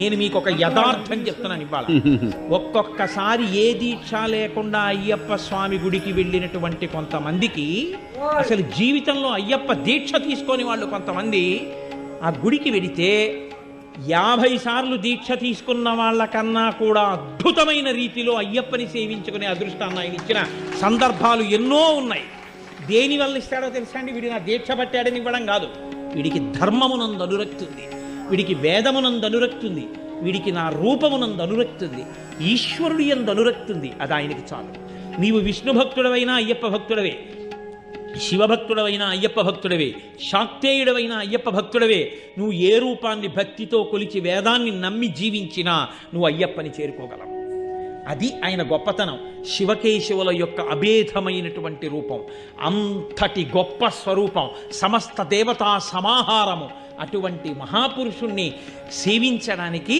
నేను మీకు ఒక యథార్థం చెప్తున్నాను ఇవాళ. ఒక్కొక్కసారి ఏ దీక్ష లేకుండా అయ్యప్ప స్వామి గుడికి వెళ్ళినటువంటి కొంతమందికి అసలు జీవితంలో అయ్యప్ప దీక్ష తీసుకొని వాళ్ళు కొంతమంది ఆ గుడికి వెడితే 50 సార్లు దీక్ష తీసుకున్న వాళ్ళకన్నా కూడా అద్భుతమైన రీతిలో అయ్యప్పని సేవించుకునే అదృష్టాన్ని ఆయన ఇచ్చిన సందర్భాలు ఎన్నో ఉన్నాయి. దేని వల్ల ఇస్తాడో తెలుసా అండి? వీడి నా దీక్ష పట్టాడని ఇవ్వడం కాదు, వీడికి ధర్మమునందు అనురక్తి ఉంది, వీడికి వేదమునందు అనురక్తి ఉంది, వీడికి నా రూపమునందు అనురక్తి ఉంది, ఈశ్వరుడి యందు అనురక్తి ఉంది. అది ఆయనకి చాలు. నీవు విష్ణు భక్తుడవైనా అయ్యప్ప భక్తుడవే, శివభక్తుడవైనా అయ్యప్ప భక్తుడవే, శాక్తేయుడవైనా అయ్యప్ప భక్తుడవే. నువ్వు ఏ రూపాన్ని భక్తితో కొలిచి వేదాన్ని నమ్మి జీవించినా నువ్వు అయ్యప్పని చేరుకోగలవు. అది ఆయన గొప్పతనం. శివకేశవుల యొక్క అభేదమైనటువంటి రూపం, అంతటి గొప్ప స్వరూపం, సమస్త దేవతా సమాహారము. అటువంటి మహాపురుషుణ్ణి సేవించడానికి